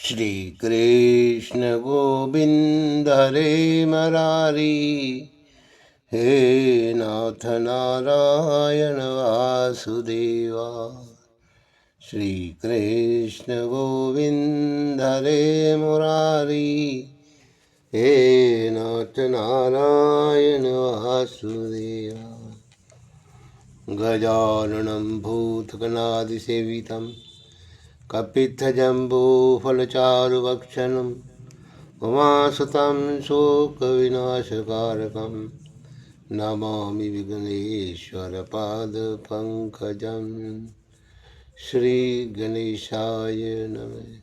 श्री कृष्ण गोविंद हरे मुरारी, हे नाथ नारायण वासुदेवा। श्री कृष्ण गोविंद हरे मुरारी, हे नाथ नारायण वासुदेवा। गजाननं भूतगणादिसेवितं कपित्थजम्बूफलचारुभक्षणं उमासुतं शोकविनाशकारकं नमामि विघ्नेश्वरपादपङ्कजं। श्री गणेशाय नमः।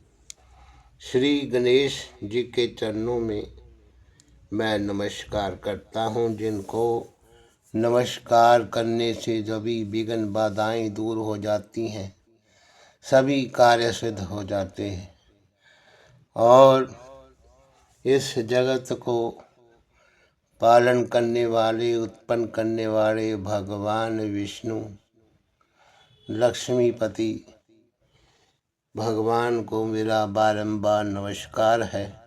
श्री गणेश जी के चरणों में मैं नमस्कार करता हूँ, जिनको नमस्कार करने से सभी विघ्न बाधाएं दूर हो जाती हैं, सभी कार्य सिद्ध हो जाते हैं और इस जगत को पालन करने वाले, उत्पन्न करने वाले भगवान विष्णु लक्ष्मीपति भगवान को मेरा बारंबार नमस्कार है,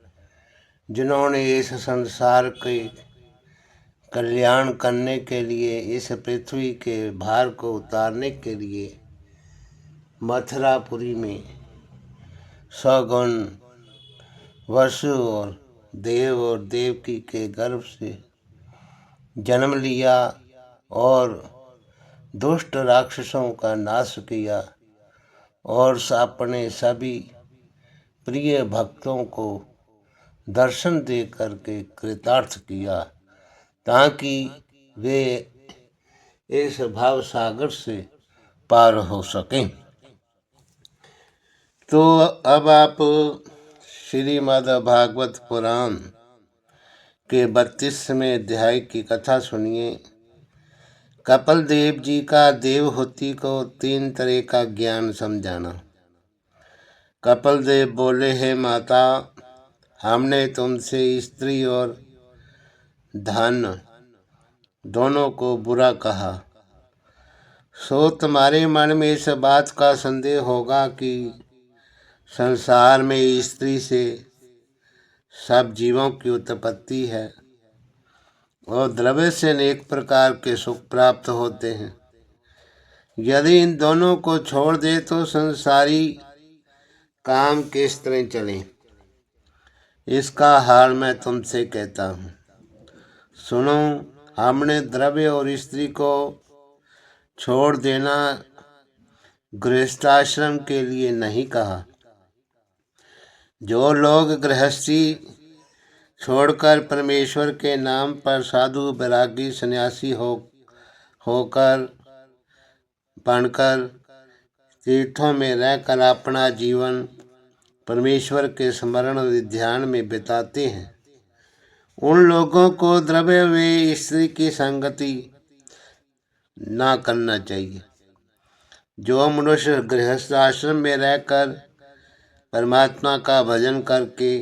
जिन्होंने इस संसार के कल्याण करने के लिए, इस पृथ्वी के भार को उतारने के लिए मथुरापुरी में सगुण वसु और देवकी के गर्भ से जन्म लिया और दुष्ट राक्षसों का नाश किया और अपने सभी प्रिय भक्तों को दर्शन दे करके कृतार्थ किया, ताकि वे इस भाव सागर से पार हो सकें। तो अब आप श्रीमद् भागवत पुराण के 32वें अध्याय की कथा सुनिए। कपिल देव जी का देवहूति को 3 तरह का ज्ञान समझाना। कपिल देव बोले, हे माता, हमने तुमसे स्त्री और धन दोनों को बुरा कहा, सो तुम्हारे मन में इस बात का संदेह होगा कि संसार में स्त्री से सब जीवों की उत्पत्ति है और द्रव्य से अनेक प्रकार के सुख प्राप्त होते हैं। यदि इन दोनों को छोड़ दे तो संसारी काम किस तरह चले, इसका हाल मैं तुमसे कहता हूँ। सुनो, हमने द्रव्य और स्त्री को छोड़ देना गृहस्थाश्रम के लिए नहीं कहा। जो लोग गृहस्थी छोड़कर परमेश्वर के नाम पर साधु वैरागी सन्यासी होकर बनकर तीर्थों में रहकर अपना जीवन परमेश्वर के स्मरण और ध्यान में बिताते हैं, उन लोगों को द्रव्य व स्त्री की संगति ना करना चाहिए। जो मनुष्य गृहस्थ आश्रम में रहकर परमात्मा का भजन करके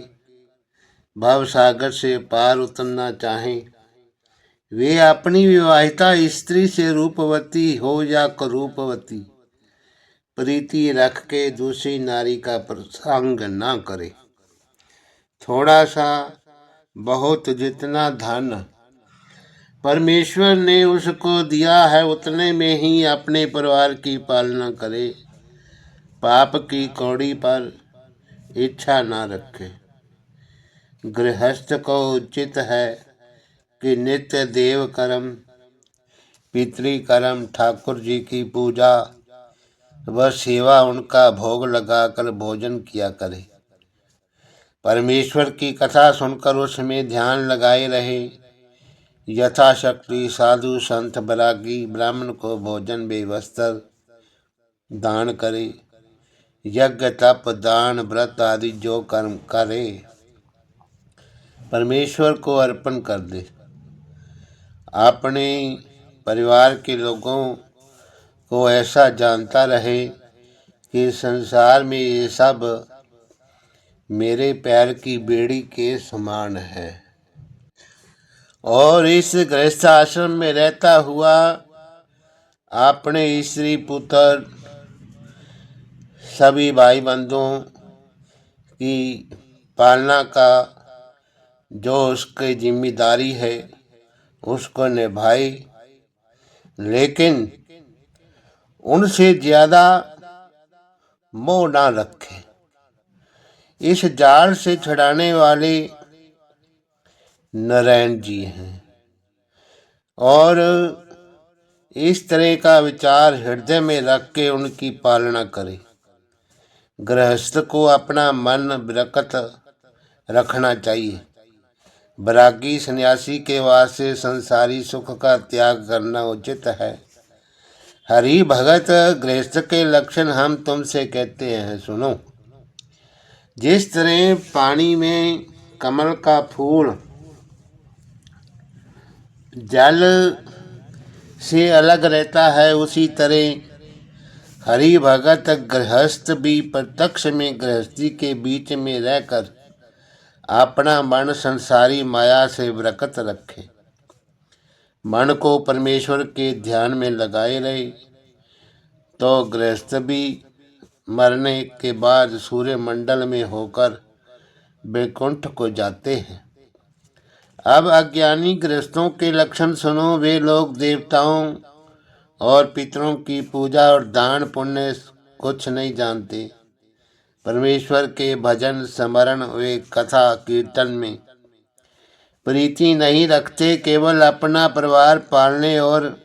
भव सागर से पार उतरना चाहें, वे अपनी विवाहिता स्त्री से रूपवती हो या कुरूपवती प्रीति रख के दूसरी नारी का प्रसंग न करे। थोड़ा सा बहुत जितना धन परमेश्वर ने उसको दिया है, उतने में ही अपने परिवार की पालना करे। पाप की कौड़ी पर इच्छा न रखे। गृहस्थ को उचित है कि नित्य देव कर्म, पितृकर्म, ठाकुर जी की पूजा व सेवा, उनका भोग लगाकर भोजन किया करे। परमेश्वर की कथा सुनकर उसमें ध्यान लगाए रहे। यथाशक्ति साधु संत वैरागी ब्राह्मण को भोजन व वस्त्र दान करे। यज्ञ तप दान व्रत आदि जो कर्म करे परमेश्वर को अर्पण कर दे। अपने परिवार के लोगों को ऐसा जानता रहे कि संसार में ये सब मेरे पैर की बेड़ी के समान है, और इस गृहस्थ आश्रम में रहता हुआ अपने स्त्री पुत्र सभी भाई बंधुओं की पालना का जो उसकी जिम्मेदारी है उसको निभाए, लेकिन उनसे ज़्यादा मोह ना रखे। इस जाल से छुड़ाने वाले नारायण जी हैं और इस तरह का विचार हृदय में रख के उनकी पालना करें। गृहस्थ को अपना मन विरक्त रखना चाहिए। वैरागी सन्यासी के वास्ते संसारी सुख का त्याग करना उचित है। हरि भगत गृहस्थ के लक्षण हम तुमसे कहते हैं, सुनो। जिस तरह पानी में कमल का फूल जल से अलग रहता है, उसी तरह हरि भगत गृहस्थ भी प्रत्यक्ष में गृहस्थी के बीच में रहकर अपना मन संसारी माया से विरक्त रखे। मन को परमेश्वर के ध्यान में लगाए रहे तो गृहस्थ भी मरने के बाद सूर्य मंडल में होकर वैकुंठ को जाते हैं। अब अज्ञानी गृहस्थों के लक्षण सुनो। वे लोग देवताओं और पितरों की पूजा और दान पुण्य कुछ नहीं जानते। परमेश्वर के भजन स्मरण वे कथा कीर्तन में प्रीति नहीं रखते। केवल अपना परिवार पालने और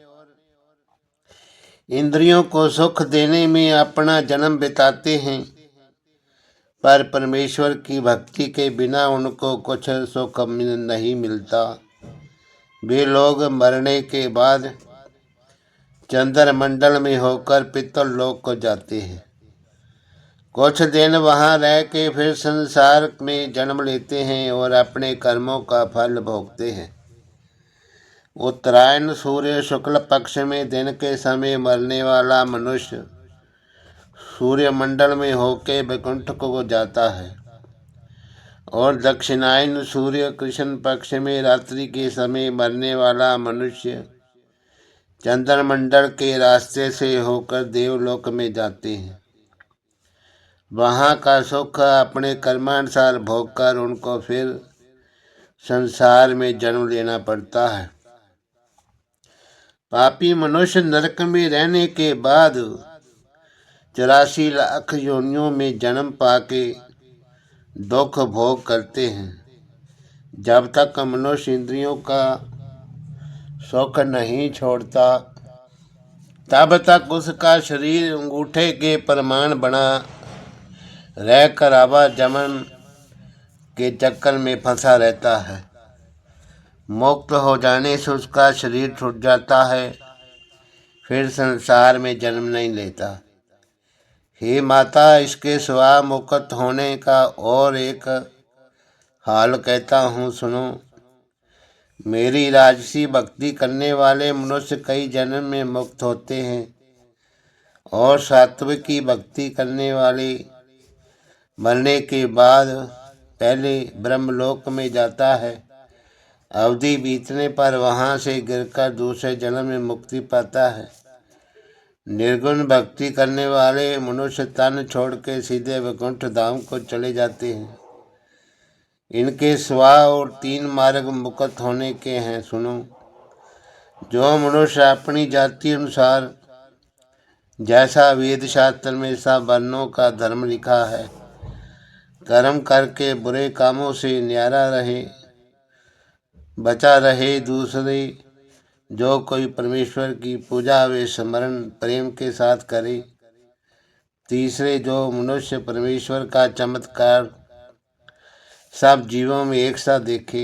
इंद्रियों को सुख देने में अपना जन्म बिताते हैं, पर परमेश्वर की भक्ति के बिना उनको कुछ सुख नहीं मिलता। वे लोग मरने के बाद चंद्रमंडल में होकर पितृ लोक को जाते हैं। कुछ दिन वहाँ रह के फिर संसार में जन्म लेते हैं और अपने कर्मों का फल भोगते हैं। उत्तरायण सूर्य शुक्ल पक्ष में दिन के समय मरने वाला मनुष्य सूर्य मंडल में होके वैकुंठ को जाता है और दक्षिणायन सूर्य कृष्ण पक्ष में रात्रि के समय मरने वाला मनुष्य चंद्रमंडल के रास्ते से होकर देवलोक में जाते हैं। वहाँ का सुख अपने कर्मानुसार भोगकर उनको फिर संसार में जन्म लेना पड़ता है। पापी मनुष्य नरक में रहने के बाद 84 लाख योनियों में जन्म पाके दुख भोग करते हैं। जब तक मनुष्य इंद्रियों का सुख नहीं छोड़ता तब तक उसका शरीर अंगूठे के प्रमाण बना रहकर आवागमन के चक्कर में फंसा रहता है। मुक्त हो जाने से उसका शरीर छूट जाता है, फिर संसार में जन्म नहीं लेता। हे माता, इसके सिवा मुक्त होने का और एक हाल कहता हूँ, सुनो। मेरी राजसी भक्ति करने वाले मनुष्य कई जन्म में मुक्त होते हैं और सात्विकी भक्ति करने वाले मरने के बाद पहले ब्रह्मलोक में जाता है। अवधि बीतने पर वहाँ से गिरकर दूसरे जन्म में मुक्ति पाता है। निर्गुण भक्ति करने वाले मनुष्य तन छोड़ के सीधे वैकुंठ धाम को चले जाते हैं। इनके सिवा और 3 मार्ग मुक्त होने के हैं, सुनो। जो मनुष्य अपनी जाति अनुसार जैसा वेद शास्त्र में सब वर्णों का धर्म लिखा है कर्म करके बुरे कामों से न्यारा रहे, बचा रहे। दूसरे जो कोई परमेश्वर की पूजा वे स्मरण प्रेम के साथ करे। तीसरे जो मनुष्य परमेश्वर का चमत्कार सब जीवों में एक साथ देखे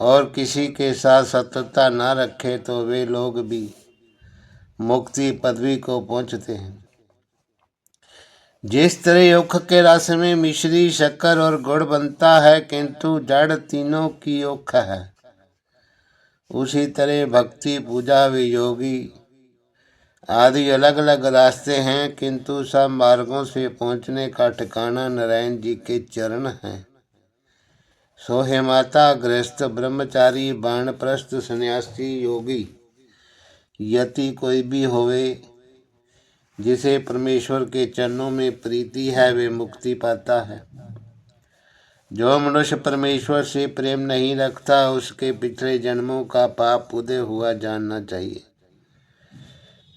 और किसी के साथ शत्रुता ना रखे तो वे लोग भी मुक्ति पदवी को पहुँचते हैं। जिस तरह युख के रस में मिश्री शक्कर और गुड़ बनता है किंतु जड़ तीनों की युख है, उसी तरह भक्ति पूजा व योगी आदि अलग अलग रास्ते हैं किंतु सब मार्गों से पहुँचने का ठिकाना नारायण जी के चरण हैं। सो हे माता, गृहस्थ ब्रह्मचारी वानप्रस्थ सन्यासी योगी यति कोई भी होवे, जिसे परमेश्वर के चरणों में प्रीति है वे मुक्ति पाता है। जो मनुष्य परमेश्वर से प्रेम नहीं रखता उसके पिछले जन्मों का पाप उदय हुआ जानना चाहिए।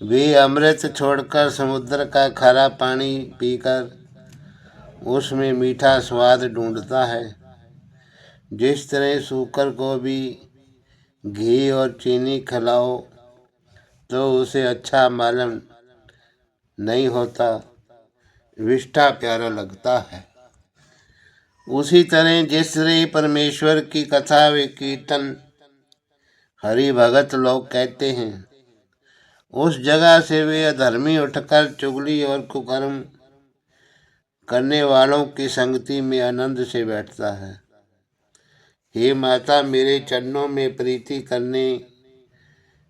वे अमृत छोड़कर समुद्र का खारा पानी पीकर उसमें मीठा स्वाद ढूंढता है। जिस तरह सूकर को भी घी और चीनी खिलाओ तो उसे अच्छा मालूम नहीं होता, विष्ठा प्यारा लगता है। उसी तरह जिस तरह परमेश्वर की कथा व कीर्तन हरि भगत लोग कहते हैं, उस जगह से वे अधर्मी उठकर चुगली और कुकर्म करने वालों की संगति में आनंद से बैठता है। हे माता, मेरे चरणों में प्रीति करने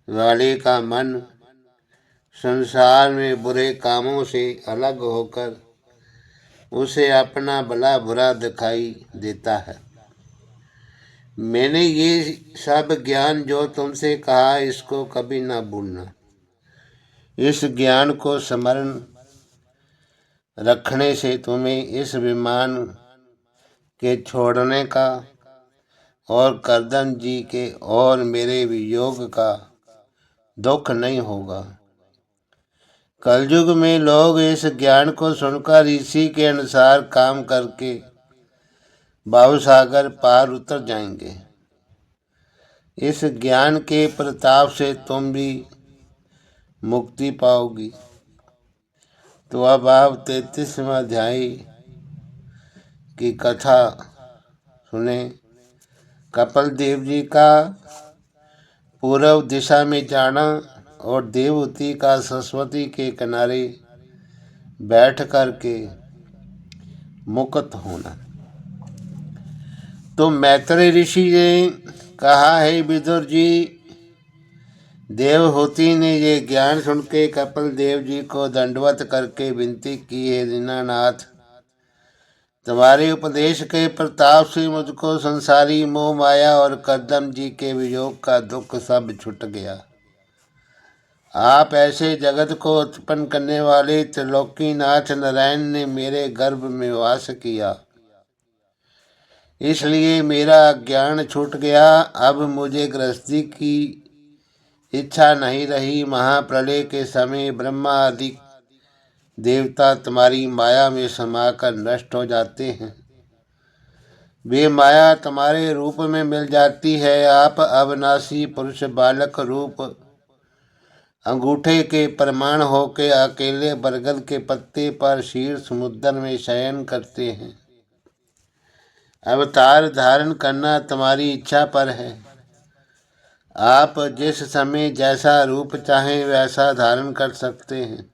वाले का मन संसार में बुरे कामों से अलग होकर उसे अपना भला बुरा दिखाई देता है। मैंने ये सब ज्ञान जो तुमसे कहा इसको कभी ना भूलना। इस ज्ञान को स्मरण रखने से तुम्हें इस विमान के छोड़ने का और करदम जी के और मेरे वियोग का दुख नहीं होगा। कलयुग में लोग इस ज्ञान को सुनकर इसी के अनुसार काम करके भावसागर पार उतर जाएंगे। इस ज्ञान के प्रताप से तुम भी मुक्ति पाओगी। तो अब आप 33वां अध्याय की कथा सुने। कपिल देव जी का पूर्व दिशा में जाना और देवहूति का सरस्वती के किनारे बैठ कर के मुक्त होना। तो मैत्रेय ऋषि ने कहा, है विदुर जी, देवहूति ने ये ज्ञान सुन के कपिल देव जी को दंडवत करके विनती की, है दीनानाथ, तुम्हारे उपदेश के प्रताप से मुझको संसारी मोह माया और करदम जी के वियोग का दुख सब छूट गया। आप ऐसे जगत को उत्पन्न करने वाले त्रिलोकीनाथ नारायण ने मेरे गर्भ में वास किया, इसलिए मेरा ज्ञान छूट गया। अब मुझे गृहस्थी की इच्छा नहीं रही। महाप्रलय के समय ब्रह्मा आदि देवता तुम्हारी माया में समाकर नष्ट हो जाते हैं। वे माया तुम्हारे रूप में मिल जाती है। आप अविनाशी पुरुष बालक रूप अंगूठे के प्रमाण होके अकेले बरगद के पत्ते पर शीर समुद्र में शयन करते हैं। अवतार धारण करना तुम्हारी इच्छा पर है। आप जिस समय जैसा रूप चाहें वैसा धारण कर सकते हैं।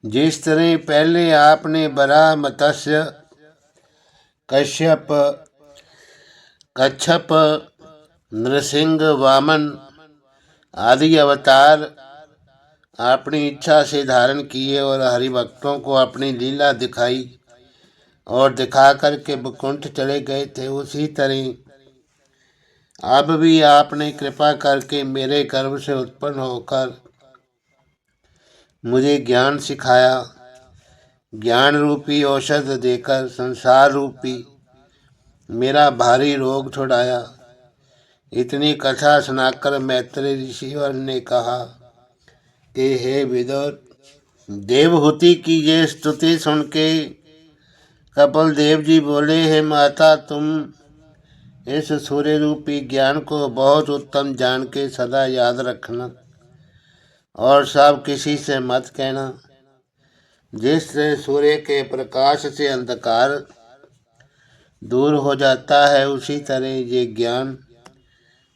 जिस तरह पहले आपने बराह, मत्स्य, कच्छप, नृसिंह, वामन आदि अवतार अपनी इच्छा से धारण किए और हरिभक्तों को अपनी लीला दिखाई और दिखा करके वैकुंठ चले गए थे, उसी तरह अब भी आपने कृपा करके मेरे गर्भ से उत्पन्न होकर मुझे ज्ञान सिखाया। ज्ञान रूपी औषध देकर संसार रूपी मेरा भारी रोग छुड़ाया। इतनी कथा सुनाकर मैत्रेय ऋषिवर ने कहा कि हे विदुर, देवहूति की ये स्तुति सुन के कपिल देव जी बोले, हे माता, तुम इस सूर्य रूपी ज्ञान को बहुत उत्तम जान के सदा याद रखना और सब किसी से मत कहना। जिस से सूर्य के प्रकाश से अंधकार दूर हो जाता है, उसी तरह ये ज्ञान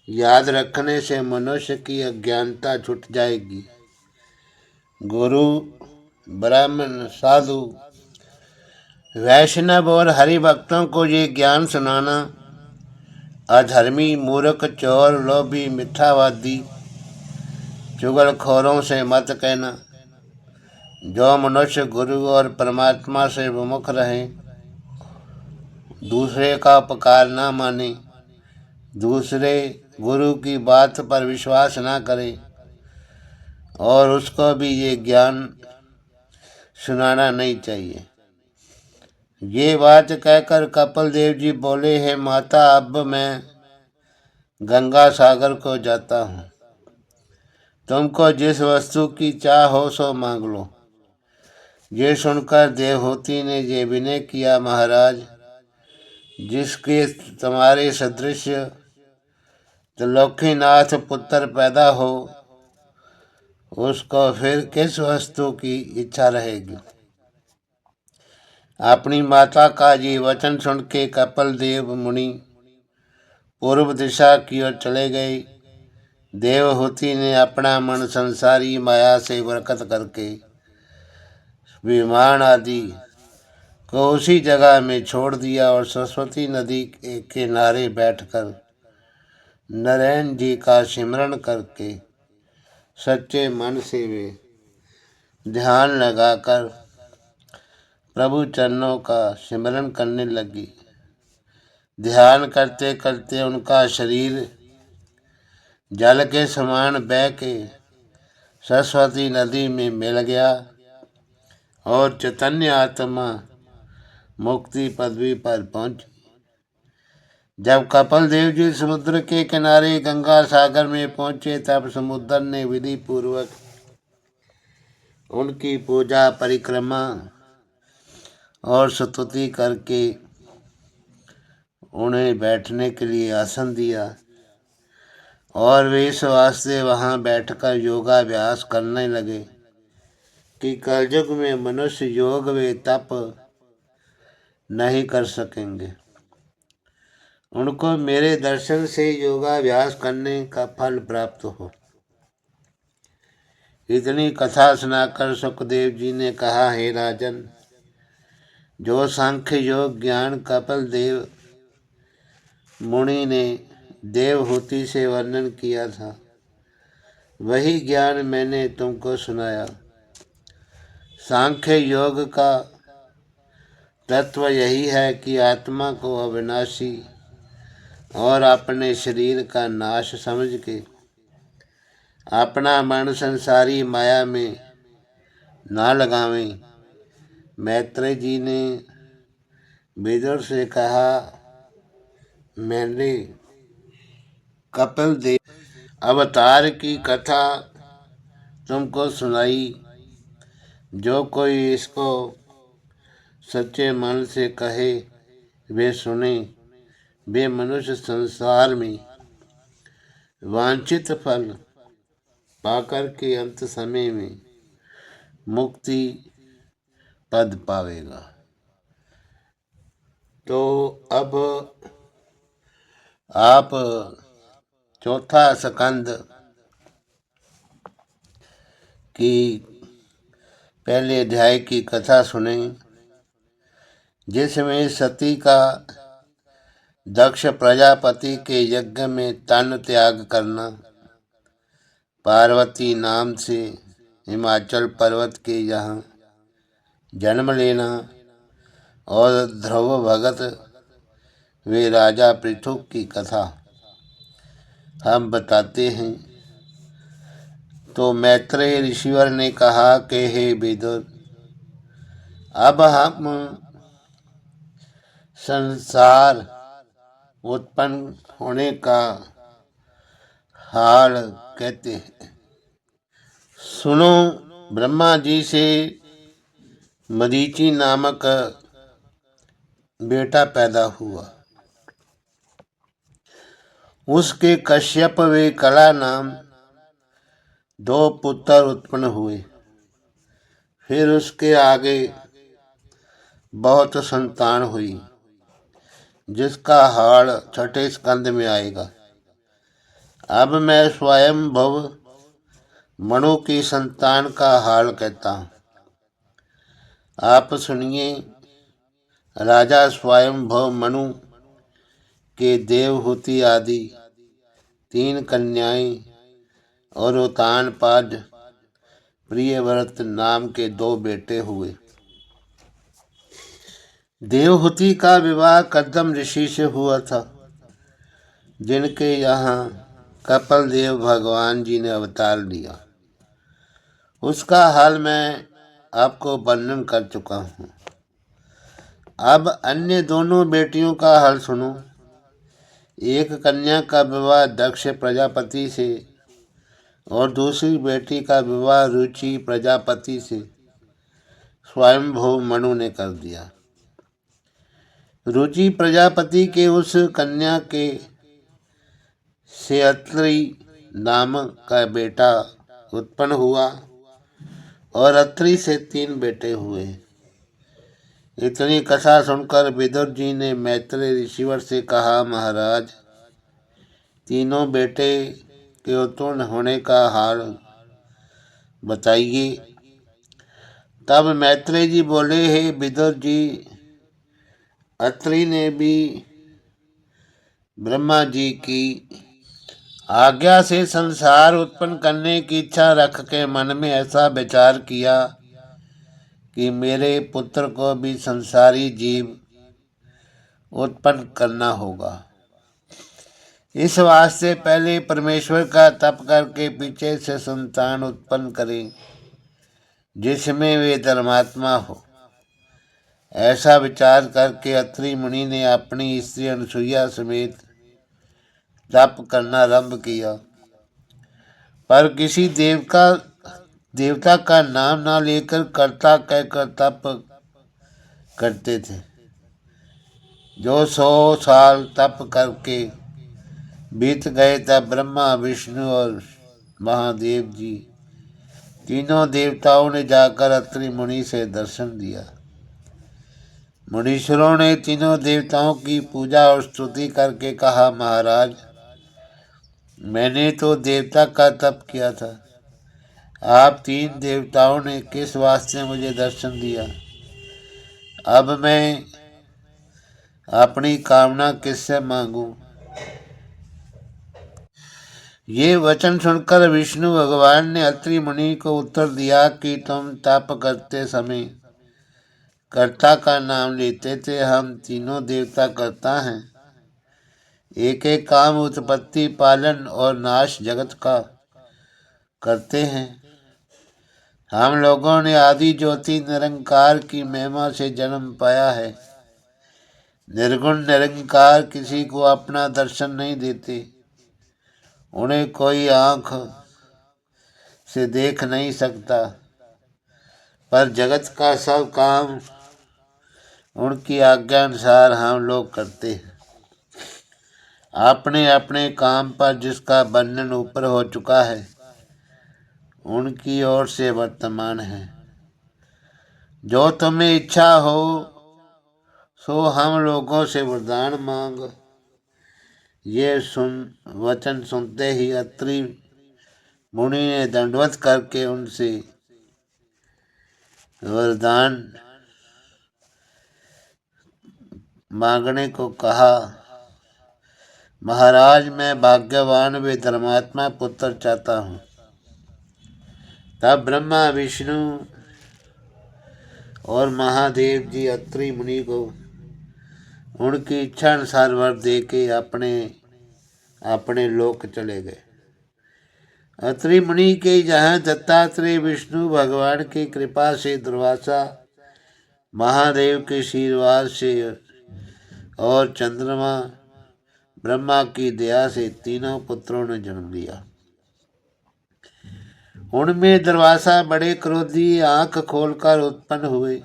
याद रखने से मनुष्य की अज्ञानता छूट जाएगी। गुरु, ब्राह्मण, साधु, वैष्णव और हरि भक्तों को ये ज्ञान सुनाना। अधर्मी, मूर्ख, चोर, लोभी, मिथ्यावादी, चुगलखोरों से मत कहना। जो मनुष्य गुरु और परमात्मा से विमुख रहे, दूसरे का उपकार न माने, दूसरे गुरु की बात पर विश्वास न करे और उसको भी ये ज्ञान सुनाना नहीं चाहिए। ये बात कहकर कपिल देव जी बोले, हे माता, अब मैं गंगा सागर को जाता हूँ। तुमको जिस वस्तु की चाह हो सो मांग लो। ये सुनकर देवहूति ने ये विनय किया, महाराज, जिसके तुम्हारे सदृश त्रिलोकीनाथ पुत्र पैदा हो, उसको फिर किस वस्तु की इच्छा रहेगी। अपनी माता का ये वचन सुन के कपिल देव मुनि पूर्व दिशा की ओर चले गए। देवहूति ने अपना मन संसारी माया से बरकत करके विमान आदि को उसी जगह में छोड़ दिया और सरस्वती नदी के किनारे बैठकर नारायण जी का सिमरण करके सच्चे मन से वे ध्यान लगाकर प्रभु चरणों का सिमरण करने लगी। ध्यान करते करते उनका शरीर जल के समान बह के सरस्वती नदी में मिल गया और चैतन्य आत्मा मुक्ति पदवी पर पहुंची। जब कपिल देव जी समुद्र के किनारे गंगा सागर में पहुंचे, तब समुद्र ने विधि पूर्वक उनकी पूजा, परिक्रमा और स्तुति करके उन्हें बैठने के लिए आसन दिया और वे इस वास्ते वहाँ बैठकर योगाभ्यास करने लगे कि कलयुग में मनुष्य योग व तप नहीं कर सकेंगे। उनको मेरे दर्शन से योगाभ्यास करने का फल प्राप्त हो। इतनी कथा सुनाकर सुखदेव जी ने कहा, हे राजन, जो सांख्य योग ज्ञान कपिल देव मुनि ने देवहूति से वर्णन किया था, वही ज्ञान मैंने तुमको सुनाया। सांख्य योग का तत्व यही है कि आत्मा को अविनाशी और अपने शरीर का नाश समझ के अपना मन संसारी माया में ना लगावें। मैत्रेय जी ने विदुर से कहा, मैंने कपिल देव अवतार की कथा तुमको सुनाई। जो कोई इसको सच्चे मन से कहे, वे सुने, वे मनुष्य संसार में वांछित फल पाकर के अंत समय में मुक्ति पद पावेगा। तो अब आप चौथा स्कंद की पहले अध्याय की कथा सुने, जिसमें सती का दक्ष प्रजापति के यज्ञ में तन त्याग करना, पार्वती नाम से हिमाचल पर्वत के यहाँ जन्म लेना और ध्रुव भगत वे राजा पृथु की कथा हम बताते हैं। तो मैत्रेय ऋषिवर ने कहा कि हे विदुर, अब हम संसार उत्पन्न होने का हाल कहते हैं। सुनो, ब्रह्मा जी से मरीचि नामक बेटा पैदा हुआ। उसके कश्यप व कला नाम 2 पुत्र उत्पन्न हुए। फिर उसके आगे बहुत संतान हुई, जिसका हाल छठे स्कंद में आएगा। अब मैं स्वयं भव मनु की संतान का हाल कहता हूँ। आप सुनिए। राजा स्वयं भव मनु के देवहूति आदि 3 कन्याएं और उत्तानपाद प्रियव्रत नाम के 2 बेटे हुए। देवहूति का विवाह कदम ऋषि से हुआ था, जिनके यहाँ कपिल देव भगवान जी ने अवतार लिया। उसका हाल मैं आपको वर्णन कर चुका हूँ। अब अन्य दोनों बेटियों का हाल सुनो। एक कन्या का विवाह दक्ष प्रजापति से और दूसरी बेटी का विवाह रुचि प्रजापति से स्वयंभू मनु ने कर दिया। रुचि प्रजापति के उस कन्या के से अत्रि नाम का बेटा उत्पन्न हुआ और अत्रि से 3 बेटे हुए। इतनी कथा सुनकर विदुर जी ने मैत्रेय ऋषिवर से कहा, महाराज, तीनों बेटे के उत्पन्न होने का हाल बताइए। तब मैत्रेय जी बोले, हे विदुर जी, अत्रि ने भी ब्रह्मा जी की आज्ञा से संसार उत्पन्न करने की इच्छा रख के मन में ऐसा विचार किया कि मेरे पुत्र को भी संसारी जीव उत्पन्न करना होगा। इस वास्ते पहले परमेश्वर का तप करके पीछे से संतान उत्पन्न करें जिसमें वे धर्मात्मा हो। ऐसा विचार करके अत्रि मुनि ने अपनी स्त्री अनुसुईया समेत तप करना आरंभ किया, पर किसी देवता का नाम ना लेकर कर्ता कहकर तप करते थे। जो 100 साल तप करके बीत गए तब ब्रह्मा, विष्णु और महादेव जी तीनों देवताओं ने जाकर अत्रि मुनि से दर्शन दिया। मुनीश्वरों ने तीनों देवताओं की पूजा और स्तुति करके कहा, महाराज, मैंने तो देवता का तप किया था, आप 3 देवताओं ने किस वास्ते मुझे दर्शन दिया? अब मैं अपनी कामना किससे मांगूं? ये वचन सुनकर विष्णु भगवान ने अत्रि मुनि को उत्तर दिया कि तुम तप करते समय कर्ता का नाम लेते थे। हम तीनों देवता कर्ता हैं। एक एक काम उत्पत्ति, पालन और नाश जगत का करते हैं। हम लोगों ने आदि ज्योति निरंकार की महिमा से जन्म पाया है। निर्गुण निरंकार किसी को अपना दर्शन नहीं देते। उन्हें कोई आँख से देख नहीं सकता, पर जगत का सब काम उनकी आज्ञा अनुसार हम लोग करते हैं। अपने अपने काम पर जिसका वर्णन ऊपर हो चुका है उनकी ओर से वर्तमान है। जो तुम्हें इच्छा हो सो हम लोगों से वरदान मांग। ये वचन सुनते ही अत्रि मुनि ने दंडवत करके उनसे वरदान मांगने को कहा। महाराज, मैं भाग्यवान व धर्मात्मा पुत्र चाहता हूँ। तब ब्रह्मा, विष्णु और महादेव जी अत्रि मुनि को उनकी इच्छा अनुसार वर दे के अपने अपने लोक चले गए। अत्रि मुनि के जहाँ दत्तात्रेय विष्णु भगवान की कृपा से, दुर्वासा महादेव के आशीर्वाद से और चंद्रमा ब्रह्मा की दया से तीनों पुत्रों ने जन्म लिया। उनमें दुर्वासा बड़े क्रोधी आंख खोलकर उत्पन्न हुए।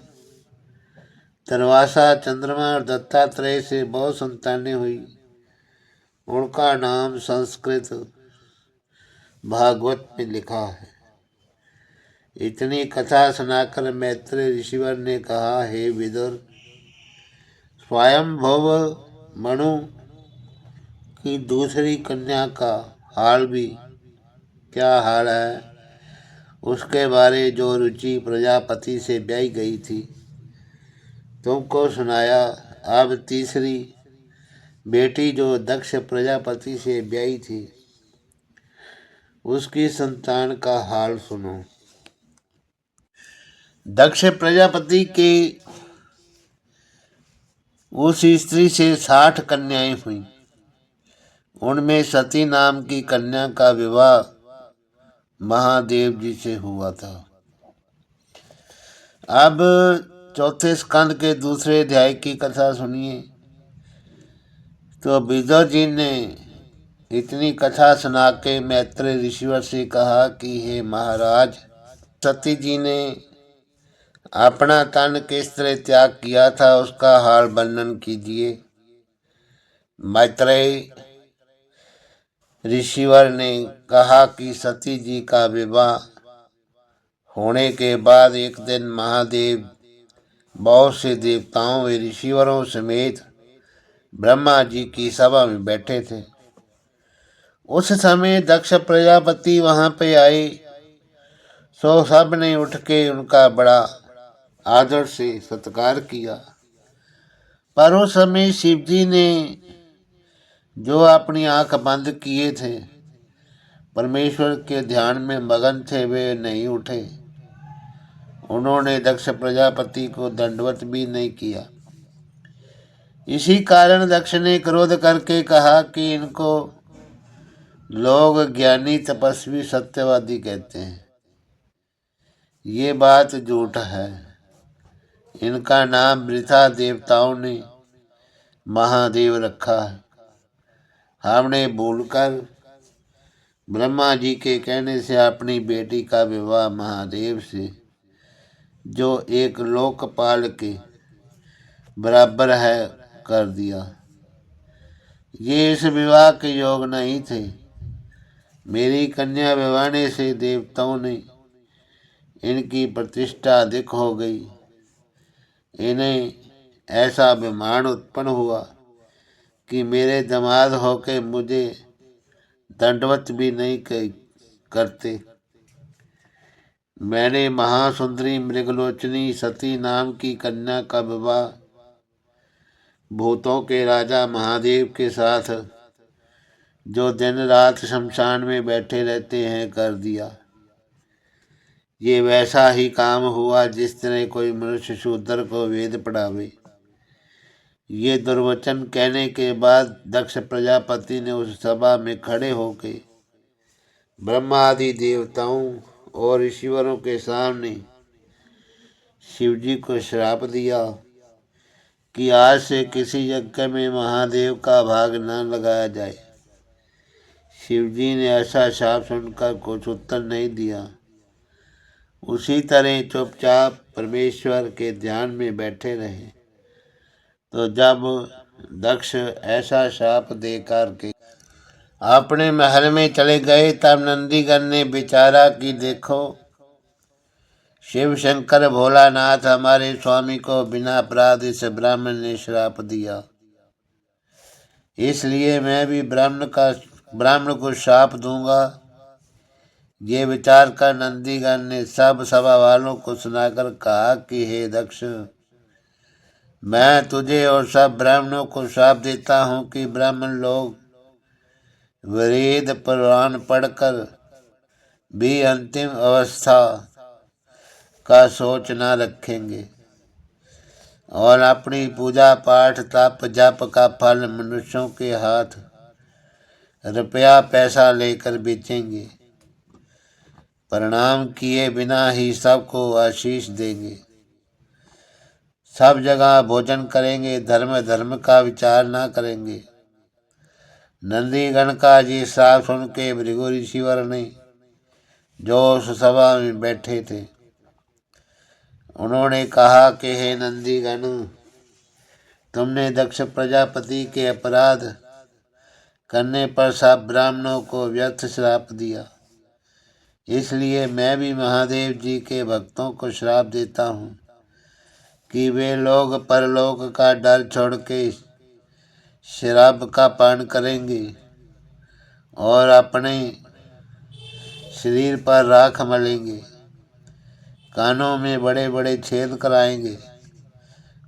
दुर्वासा, चंद्रमा और दत्तात्रेय से बहुत संतानें हुई। उनका नाम संस्कृत भागवत में लिखा है। इतनी कथा सुनाकर मैत्रेय ऋषिवर ने कहा, हे विदुर, स्वयंभुव मनु की दूसरी कन्या का हाल भी क्या हाल है, उसके बारे जो रुचि प्रजापति से ब्याही गई थी तुमको सुनाया। अब तीसरी बेटी जो दक्ष प्रजापति से ब्याही थी उसकी संतान का हाल सुनो। दक्ष प्रजापति के उस स्त्री से 60 कन्याएं हुई। उनमें सती नाम की कन्या का विवाह महादेव जी से हुआ था। अब चौथे स्कंद के दूसरे अध्याय की कथा सुनिए। तो विदुर जी ने इतनी कथा सुना के मैत्रेय ऋषिवर से कहा कि हे महाराज, सती जी ने अपना तन किस तरह त्याग किया था उसका हाल वर्णन कीजिए। मैत्रेय ऋषिवर ने कहा कि सती जी का विवाह होने के बाद एक दिन महादेव बहुत से देवताओं व ऋषिवरों समेत ब्रह्मा जी की सभा में बैठे थे। उस समय दक्ष प्रजापति वहां पे आए। सो सब ने उठ के उनका बड़ा आदर से सत्कार किया। पर उस समय शिव जी ने जो अपनी आंख बंद किए थे, परमेश्वर के ध्यान में मगन थे, वे नहीं उठे। उन्होंने दक्ष प्रजापति को दंडवत भी नहीं किया। इसी कारण दक्ष ने क्रोध करके कहा कि इनको लोग ज्ञानी तपस्वी सत्यवादी कहते हैं। ये बात झूठ है। इनका नाम वृथा देवताओं ने महादेव रखा है। हमने भूलकर ब्रह्मा जी के कहने से अपनी बेटी का विवाह महादेव से, जो एक लोकपाल के बराबर है, कर दिया। ये इस विवाह के योग नहीं थे। मेरी कन्या विवाहने से देवताओं ने इनकी प्रतिष्ठा अधिक हो गई। इन्हें ऐसा अभिमान उत्पन्न हुआ कि मेरे दामाद होके मुझे दंडवत भी नहीं करते। मैंने महासुंदरी मृगलोचनी सती नाम की कन्या का विवाह भूतों के राजा महादेव के साथ, जो दिन रात शमशान में बैठे रहते हैं, कर दिया। ये वैसा ही काम हुआ जिस तरह कोई मनुष्य शूद्र को वेद पढ़ावे। ये दुर्वचन कहने के बाद दक्ष प्रजापति ने उस सभा में खड़े होकर ब्रह्मा आदि देवताओं और ईश्वरों के सामने शिव जी को श्राप दिया कि आज से किसी यज्ञ में महादेव का भाग न लगाया जाए। शिव जी ने ऐसा शाप सुनकर कुछ उत्तर नहीं दिया। उसी तरह चुपचाप परमेश्वर के ध्यान में बैठे रहे। तो जब दक्ष ऐसा शाप देकर के अपने महल में चले गए, तब नंदीगण ने विचारा कि देखो, शिव शंकर भोलानाथ हमारे स्वामी को बिना अपराध इस ब्राह्मण ने श्राप दिया, इसलिए मैं भी ब्राह्मण को श्राप दूंगा। ये विचार कर नंदीगण ने सब सभा वालों को सुनाकर कहा कि हे दक्ष, मैं तुझे और सब ब्राह्मणों को श्राप देता हूँ कि ब्राह्मण लोग वेद पुराण पढ़कर भी अंतिम अवस्था का सोच न रखेंगे और अपनी पूजा पाठ तप जप का फल मनुष्यों के हाथ रुपया पैसा लेकर बेचेंगे। प्रणाम किए बिना ही सबको आशीष देंगे। सब जगह भोजन करेंगे, धर्म का विचार ना करेंगे। नंदीगण का जी साफ सुन के भृगु ऋषिवर ने, जो उस सभा में बैठे थे, उन्होंने कहा कि हे नंदीगण, तुमने दक्ष प्रजापति के अपराध करने पर सब ब्राह्मणों को व्यर्थ श्राप दिया। इसलिए मैं भी महादेव जी के भक्तों को श्राप देता हूँ कि वे लोग परलोक का डर छोड़ के शराब का पान करेंगे और अपने शरीर पर राख मलेंगे, कानों में बड़े बड़े छेद कराएंगे,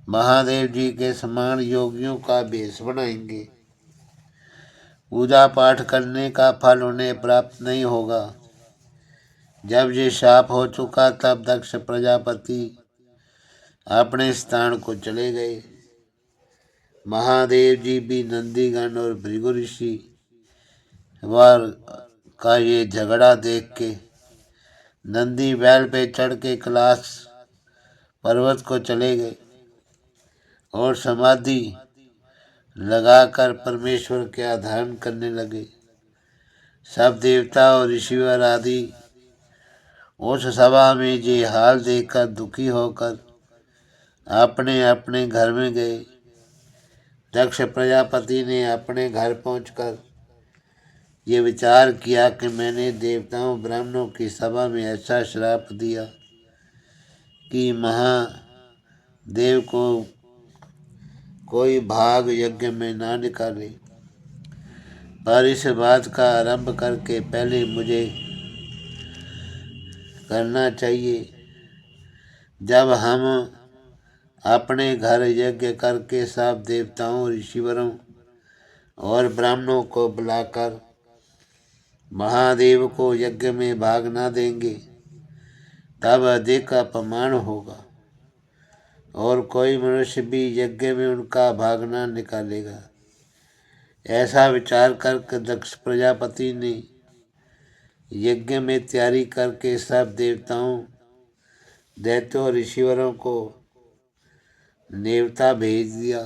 महादेव जी के समान योगियों का भेष बनाएंगे। पूजा पाठ करने का फल उन्हें प्राप्त नहीं होगा। जब ये शाप हो चुका, तब दक्ष प्रजापति अपने स्थान को चले गए। महादेव जी भी नंदीगण और भृगु ऋषि वार का ये झगड़ा देख के नंदी बैल पे चढ़ के कैलाश पर्वत को चले गए और समाधि लगाकर परमेश्वर के ध्यान करने लगे। सब देवता और ऋषिवर आदि उस सभा में ये हाल देखकर दुखी होकर अपने अपने घर में गए। दक्ष प्रजापति ने अपने घर पहुंचकर ये विचार किया कि मैंने देवताओं ब्राह्मणों की सभा में ऐसा श्राप दिया कि महादेव को कोई भाग यज्ञ में ना निकाले, पर इस बात का आरंभ करके पहले मुझे करना चाहिए। जब हम अपने घर यज्ञ करके सब देवताओं ऋषिवरों और ब्राह्मणों को बुलाकर महादेव को यज्ञ में भाग न देंगे तब अधिक अपमान होगा और कोई मनुष्य भी यज्ञ में उनका भाग न निकालेगा। ऐसा विचार करके दक्ष प्रजापति ने यज्ञ में तैयारी करके सब देवताओं दैत्यों और ऋषिवरों को नेवता भेज दिया